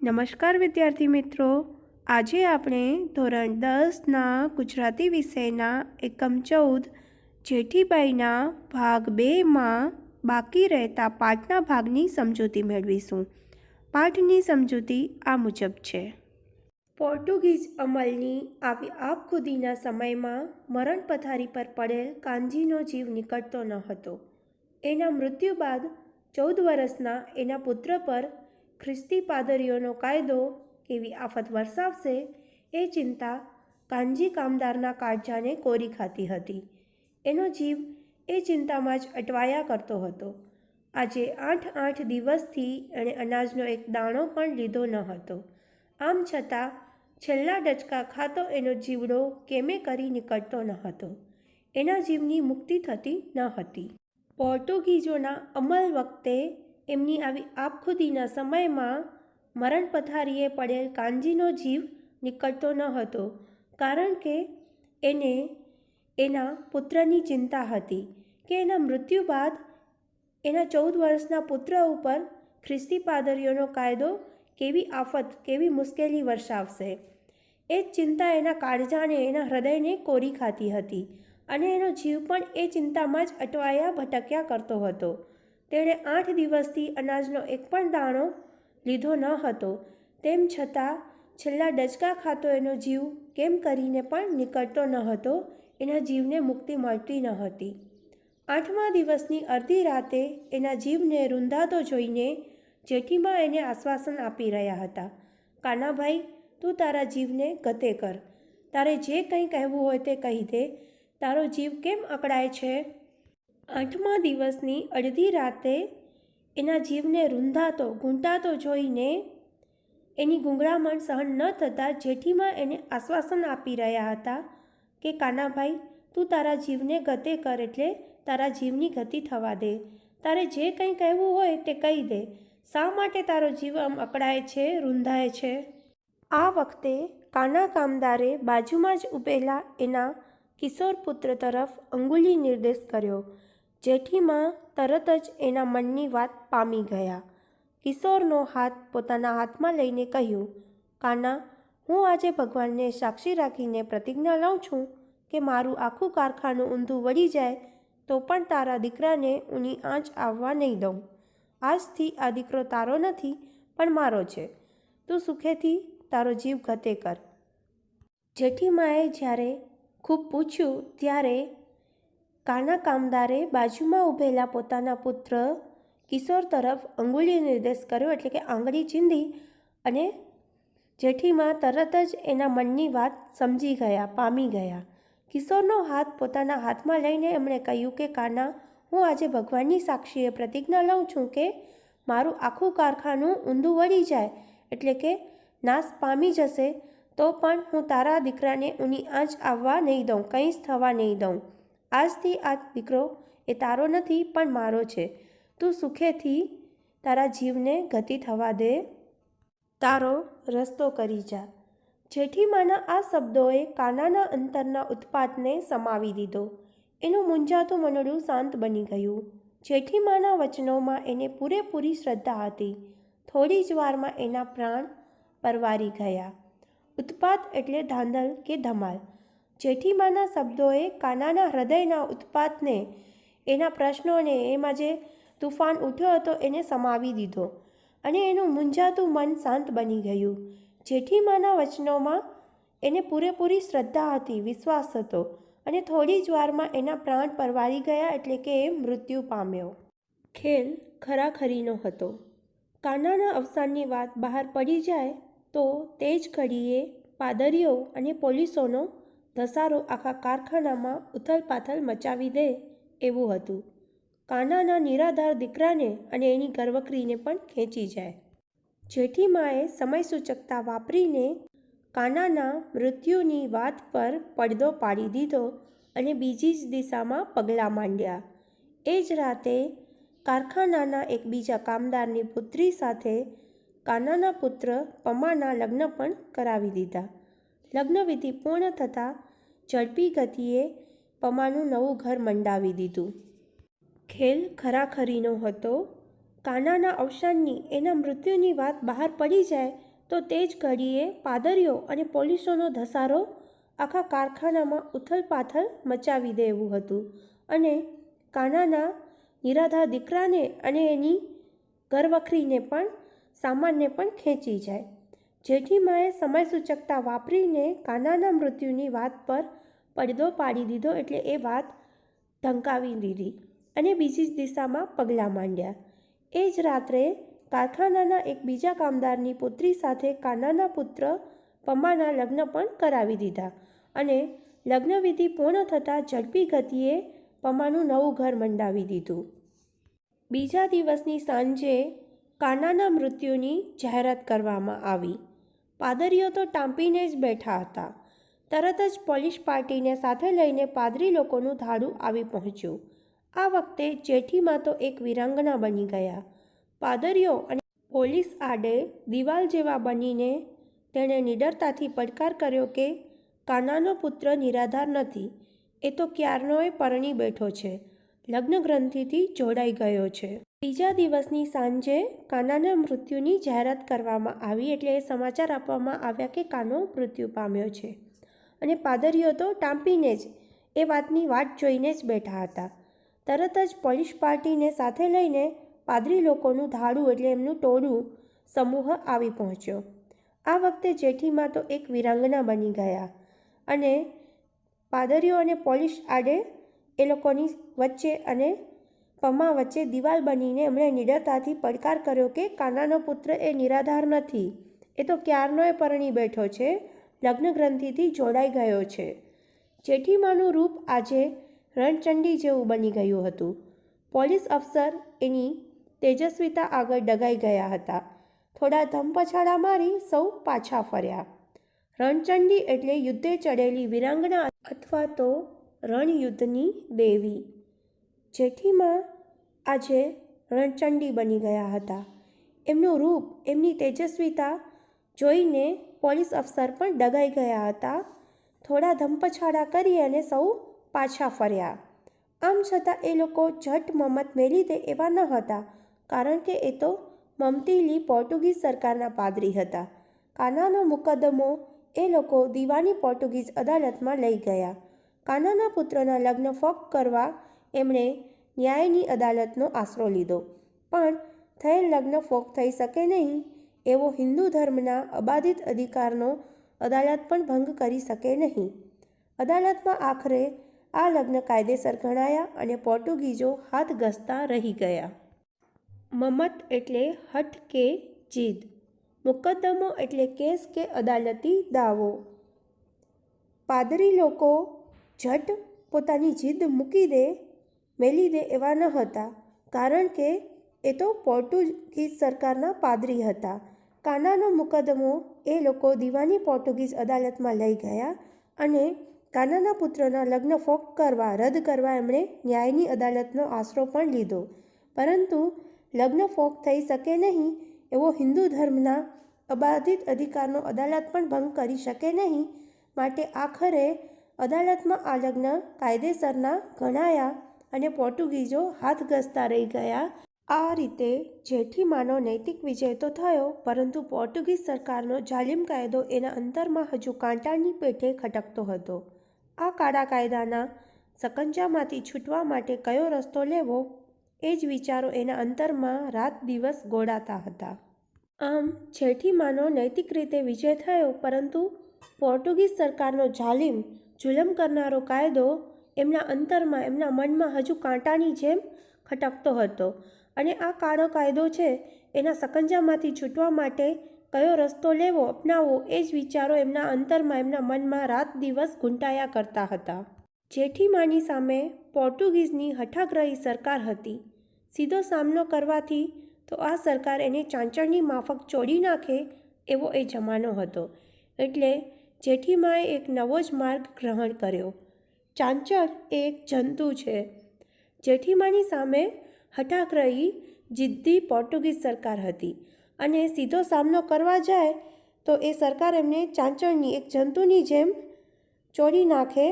નમસ્કાર વિદ્યાર્થી મિત્રો, આજે આપણે ધોરણ 10ના ગુજરાતી વિષયના એકમ 14 જેઠીબાઈના ભાગ 2માં બાકી રહેતા પાઠના ભાગની સમજૂતી મેળવીશું. પાઠની સમજૂતી આ મુજબ છે. પોર્ટુગીઝ અમલની આવી આપખુદીના સમયમાં મરણ પથારી પર પડેલ કાનજીનો જીવ નીકળતો ન હતો. એના મૃત્યુ બાદ 14 વર્ષના એના પુત્ર પર ખ્રિસ્તી પાદરીઓનો કાયદો કેવી આફત વરસાવશે એ ચિંતા કાનજી કામદારના કાળજાને કોરી ખાતી હતી. એનો જીવ એ ચિંતામાં જ અટવાયા કરતો હતો. આજે 8 દિવસથી એણે અનાજનો એક દાણો પણ લીધો ન હતો. આમ છતાં છેલ્લા ડચકા ખાતો એનો જીવડો કેમે કરી નીકળતો ન હતો. એના જીવની મુક્તિ થતી ન હતી. પોર્ટુગીઝોના અમલ વખતે એમની આવી આપખુદીના સમયમાં મરણ પથારીએ પડેલ કાનજીનો જીવ નીકળતો ન હતો, કારણ કે એને એના પુત્રની ચિંતા હતી કે એના મૃત્યુ બાદ એના 14 વર્ષના પુત્ર ઉપર ખ્રિસ્તી પાદરીઓનો કાયદો કેવી આફત, કેવી મુશ્કેલી વરસાવશે. એ જ ચિંતા એના કાળજાને, એના હૃદયને કોરી ખાતી હતી અને એનો જીવ પણ એ ચિંતામાં જ અટવાયા ભટક્યા કરતો હતો. તેણે 8 દિવસથી અનાજનો એક પણ દાણો લીધો ન હતો. તેમ છતાં છેલ્લા ડચકા ખાતો એનો જીવ કેમ કરીને પણ નીકળતો ન હતો. એના જીવને મુક્તિ મળતી ન હતી. 8મા દિવસની અડધી રાતે એના જીવને રૂંધાતો જોઈને જેઠીમાં એને આશ્વાસન આપી રહ્યા હતા. કાનાભાઈ, તું તારા જીવને ગતે કર. તારે જે કંઈ કહેવું હોય તે કહી દે. તારો જીવ કેમ અકળાય છે? 8મા દિવસની અડધી રાતે એના જીવને રૂંધાતો, ઘૂંટાતો જોઈને એની ગૂંગળામણ સહન ન થતાં જેઠીમાં એને આશ્વાસન આપી રહ્યા હતા કે કાનાભાઈ, તું તારા જીવને ગતે કર, એટલે તારા જીવની ગતિ થવા દે. તારે જે કંઈ કહેવું હોય તે કહી દે. શા માટે તારો જીવ આમ અકળાય છે, રૂંધાય છે? આ વખતે કાના કામદારે બાજુમાં જ ઊભેલા એના કિશોર પુત્ર તરફ અંગુલી નિર્દેશ કર્યો. જેઠીમાં તરત જ એના મનની વાત પામી ગયા. કિશોરનો હાથ પોતાના હાથમાં લઈને કહ્યું, કાના, હું આજે ભગવાનને સાક્ષી રાખીને પ્રતિજ્ઞા લઉં છું કે મારું આખું કારખાનું ઊંધું વળી જાય તો પણ તારા દીકરાને ઊની આંચ આવવા નહીં દઉં. આજથી આ દીકરો તારો નથી પણ મારો છે. તું સુખેથી તારો જીવ ગતે કર. જેઠીમાએ જ્યારે ખૂબ પૂછ્યું ત્યારે કાના કામદારે બાજુમાં ઊભેલા પોતાના પુત્ર કિશોર તરફ અંગુલી નિર્દેશ કર્યો, એટલે કે આંગળી ચીંધી, અને જેઠીમાં તરત જ એના મનની વાત સમજી ગયા, પામી ગયા. કિશોરનો હાથ પોતાના હાથમાં લઈને એમણે કહ્યું કે કાના, હું આજે ભગવાનની સાક્ષીએ પ્રતિજ્ઞા લઉં છું કે મારું આખું કારખાનું ઊંધું વળી જાય, એટલે કે નાશ પામી જશે તો પણ હું તારા દીકરાને ઊની આંચ આવવા નહીં દઉં, કંઈ જ થવા નહીં દઉં. આજથી આ દીકરો એ તારો નથી પણ મારો છે. તું સુખેથી તારા જીવને ગતિ થવા દે, તારો રસ્તો કરી જા. જેઠીમાના આ શબ્દોએ કાનાના અંતરના ઉત્પાતને સમાવી દીધો. એનું મૂંઝાતું મનડું શાંત બની ગયું. જેઠીમાના વચનોમાં એને પૂરેપૂરી શ્રદ્ધા હતી. થોડી જ વારમાં એના પ્રાણ પરવારી ગયા. ઉત્પાત એટલે ધાંધલ કે ધમાલ. જેઠીમાના શબ્દોએ કાનાના હૃદયના ઉત્પાતને, એના પ્રશ્નોને, એમાં જે તુફાન ઉઠ્યો હતો એને સમાવી દીધો અને એનું મૂંઝાતું મન શાંત બની ગયું. જેઠીમાના વચનોમાં એને પૂરેપૂરી શ્રદ્ધા હતી, વિશ્વાસ હતો અને થોડી જ વારમાં એના પ્રાણ પરવારી ગયા, એટલે કે એ મૃત્યુ પામ્યો. ખેલ ખરાખરીનો હતો. કાનાના અવસાનની વાત બહાર પડી જાય તો તે જ ઘડીએ પાદરીઓ અને પોલીસોનો ધસારો આખા કારખાનામાં ઉથલપાથલ મચાવી દે એવું હતું. કાનાના નિરાધાર દીકરાને અને એની ગર્વકરીને પણ ખેંચી જાય. જેઠીમાએ સમયસૂચકતા વાપરીને કાનાના મૃત્યુની વાત પર પડદો પાડી દીધો અને બીજી જ દિશામાં પગલાં માંડ્યા. એ જ રાતે કારખાનાના એક બીજા કામદારની પુત્રી સાથે કાનાના પુત્ર પમાના લગ્ન પણ કરાવી દીધા. લગ્નવિધિ પૂર્ણ થતાં ઝડપી ગતિએ પમાનું નવું ઘર મંડાવી દીધું. ખેલ ખરાખરીનો હતો. કાનાના અવસાનની, એના મૃત્યુની વાત બહાર પડી જાય તો તે જ ઘડીએ પાદરીઓ અને પોલીસોનો ધસારો આખા કારખાનામાં ઉથલપાથલ મચાવી દે એવું હતું અને કાનાના નિરાધાર દીકરાને અને એની ઘરવખરીને પણ સામાનને પણ ખેંચી જાય. જેઠીમાએ સમયસૂચકતા વાપરીને કાનાના મૃત્યુની વાત પર પડદો પાડી દીધો, એટલે એ વાત ધમકાવી દીધી અને બીજી જ દિશામાં પગલાં માંડ્યા. એ જ રાત્રે કારખાનાના એક બીજા કામદારની પુત્રી સાથે કાનાના પુત્ર પમ્માના લગ્ન પણ કરાવી દીધા અને લગ્નવિધિ પૂર્ણ થતાં ઝડપી ગતિએ પમ્માનું નવું ઘર મંડાવી દીધું. બીજા દિવસની સાંજે કાનાના મૃત્યુની જાહેરાત કરવામાં આવી. પાદરીઓ તો ટાંપીને જ બેઠા હતા. તરત જ પોલીસ પાર્ટીને સાથે લઈને પાદરી લોકોનું ધાડું આવી પહોંચ્યું. આ વખતે જેઠીમાં તો એક વીરાંગના બની ગયા. પાદરીઓ અને પોલીસ આડે દિવાલ જેવા બનીને તેણે નિડરતાથી પડકાર કર્યો કે કાનાનો પુત્ર નિરાધાર નથી, એ તો ક્યારનોય પરણી બેઠો છે, લગ્ન ગ્રંથિથી જોડાઈ ગયો છે. બીજા દિવસની સાંજે કાનાના મૃત્યુની જાહેરાત કરવામાં આવી, એટલે એ સમાચાર આપવામાં આવ્યા કે કાનો મૃત્યુ પામ્યો છે અને પાદરીઓ તો ટાંપીને જ એ વાતની વાટ જોઈને જ બેઠા હતા. તરત જ પોલીસ પાર્ટીને સાથે લઈને પાદરી લોકોનું ધાડું એટલે એમનું ટોળું સમૂહ આવી પહોંચ્યો. આ વખતે જેઠીમાં તો એક વીરાંગના બની ગયા અને પાદરીઓ અને પોલીસ આડે એ લોકોની વચ્ચે અને પમ્મા વચ્ચે દિવાલ બનીને એમણે નિડરતાથી પડકાર કર્યો કે કાનાનો પુત્ર એ નિરાધાર નથી, એ તો ક્યારનોય પરણી બેઠો છે, લગ્ન ગ્રંથિથી જોડાઈ ગયો છે. જેઠીમાનું રૂપ આજે રણચંડી જેવું બની ગયું હતું. પોલીસ અફસર એની તેજસ્વીતા આગળ ડગાઈ ગયા હતા. થોડા ધમપછાડા મારી સૌ પાછા ફર્યા. રણચંડી એટલે યુદ્ધે ચડેલી વીરાંગના અથવા તો રણયુદ્ધની દેવી. જેઠીમાં આજે રણચંડી બની ગયા હતા. એમનું રૂપ, એમની તેજસ્વીતા જોઈને પોલીસ અફસર પણ ડગાઈ ગયા હતા. થોડા ધમપછાડા કરી અને સૌ પાછા ફર્યા. આમ છતાં એ લોકો ઝટ મમત મેલી દે એવા ન હતા, કારણ કે એ તો મમતીલી પોર્ટુગીઝ સરકારના પાદરી હતા. કાનાનો મુકદ્દમો એ લોકો દીવાની પોર્ટુગીઝ અદાલતમાં લઈ ગયા. કાનાના પુત્રના લગ્ન ફોક કરવા એમણે ન્યાયની અદાલતનો આશરો લીધો, પણ થયેલ લગ્ન ફોક થઈ શકે નહીં એવો હિન્દુ ધર્મના અબાધિત અધિકારનો અદાલત પણ ભંગ કરી શકે નહીં. અદાલતમાં આખરે આ લગ્ન કાયદેસર ગણાયા અને પોર્ટુગીઝો હાથ ઘસતા રહી ગયા. મમત એટલે હઠ કે જીદ, મુકદ્દમો એટલે કેસ કે અદાલતી દાવો. પાદરી લોકો ઝટ પોતાની જીદ મૂકી દે, મેલી દે એવા ન હતા, કારણ કે એ તો પોર્ટુગીઝ સરકારના પાદરી હતા. કાનાનો મુકદ્દમો એ લોકો દીવાની પોર્ટુગીઝ અદાલતમાં લઈ ગયા અને કાનાના પુત્રના લગ્ન ફોક કરવા, રદ કરવા એમણે ન્યાયની અદાલતનો આશરો પણ લીધો, પરંતુ લગ્ન ફોક થઈ શકે નહીં એવો હિન્દુ ધર્મના અબાધિત અધિકારનો અદાલત પણ ભંગ કરી શકે નહીં, માટે આખરે અદાલતમાં આ લગ્ન કાયદેસરના ગણાયા અને પોર્ટુગીઝો હાથ ઘસતા રહી ગયા. આ રીતે જેઠીમાનો નૈતિક વિજય તો થયો, પરંતુ પોર્ટુગીઝ સરકારનો જાલિમ કાયદો એના અંતરમાં હજુ કાંટાની પેઠે ખટકતો હતો. આ કાળા કાયદાના સકંજામાંથી છૂટવા માટે કયો રસ્તો લેવો એ જ વિચારો એના અંતરમાં રાત દિવસ ગોળાતા હતા. આમ જેઠીમાનો નૈતિક રીતે વિજય થયો, પરંતુ પોર્ટુગીઝ સરકારનો જાલિમ જુલમ કરનારો કાયદો એમના અંતરમાં, એમના મનમાં હજુ કાંટાની જેમ ખટકતો હતો અને આ કાળો કાયદો છે એના સકંજામાંથી છૂટવા માટે કયો રસ્તો લેવો, અપનાવવો એ જ વિચારો એમના અંતરમાં, એમના મનમાં રાત દિવસ ઘૂંટાયા કરતા હતા. જેઠીમાની સામે પોર્ટુગીઝની હઠાગ્રહી સરકાર હતી. સીધો સામનો કરવાથી તો આ સરકાર એને ચાંચળની માફક ચોડી નાખે એવો એ જમાનો હતો, એટલે જેઠીમાએ એક નવો જ માર્ગ ગ્રહણ કર્યો. ચાંચળ એ એક જંતુ છે. જેઠીમાની સામે હઠાગ્રહી જિદ્દી પોર્ટુગીઝ સરકાર હતી અને સીધો સામનો કરવા જાય તો એ સરકાર એમને ચાંચળની, એક જંતુની જેમ ચોરી નાખે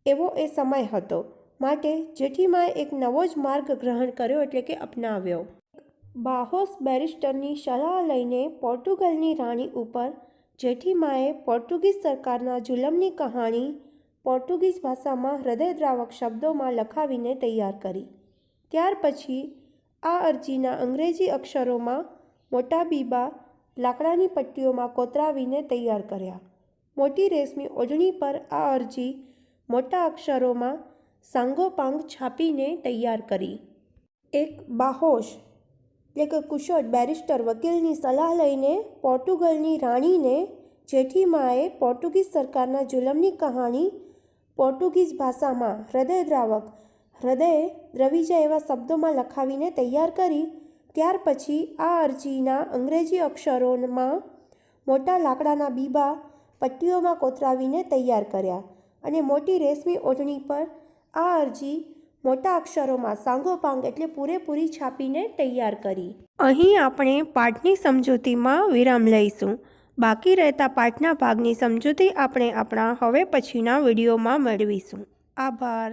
એવો એ સમય હતો. માટે જેઠીમાએ એક નવો જ માર્ગ ગ્રહણ કર્યો, એટલે કે અપનાવ્યો. બાહોશ બેરિસ્ટરની સલાહ લઈને પોર્ટુગલની રાણી ઉપર જેઠીમાએ પોર્ટુગીઝ સરકારના જુલમની કહાણી પોર્ટુગીઝ ભાષામાં હૃદયદ્રાવક શબ્દોમાં લખાવીને તૈયાર કરી. ત્યાર પછી આ અરજીના અંગ્રેજી અક્ષરોમાં મોટા બીબા લાકડાની પટ્ટીઓમાં કોતરાવીને તૈયાર કર્યા. મોટી રેશમી ઓઢણી પર આ અરજી મોટા અક્ષરોમાં સાંગોપાંગ છાપીને તૈયાર કરી. એક બાહોશ એટલે કે કુશળ બેરિસ્ટર વકીલની સલાહ લઈને પોર્ટુગલની રાણીને જેઠીમાએ પોર્ટુગીઝ સરકારના જુલમની કહાણી પોર્ટુગીઝ ભાષામાં હૃદયદ્રાવક હૃદય દ્રવી જાય એવા શબ્દોમાં લખાવીને તૈયાર કરી. ત્યાર પછી આ અરજીના અંગ્રેજી અક્ષરોમાં મોટા લાકડાના બીબા પટ્ટીઓમાં કોતરાવીને તૈયાર કર્યા અને મોટી રેશમી ઓઢણી પર આ અરજી મોટા અક્ષરોમાં સાંગોપાંગ એટલે પૂરેપૂરી છાપીને તૈયાર કરી. અહીં આપણે પાઠની સમજૂતીમાં વિરામ લઈશું. બાકી રહેતા પાઠના ભાગની સમજૂતી આપણે આપણા હવે પછીના વિડીયોમાં મેળવીશું. આભાર.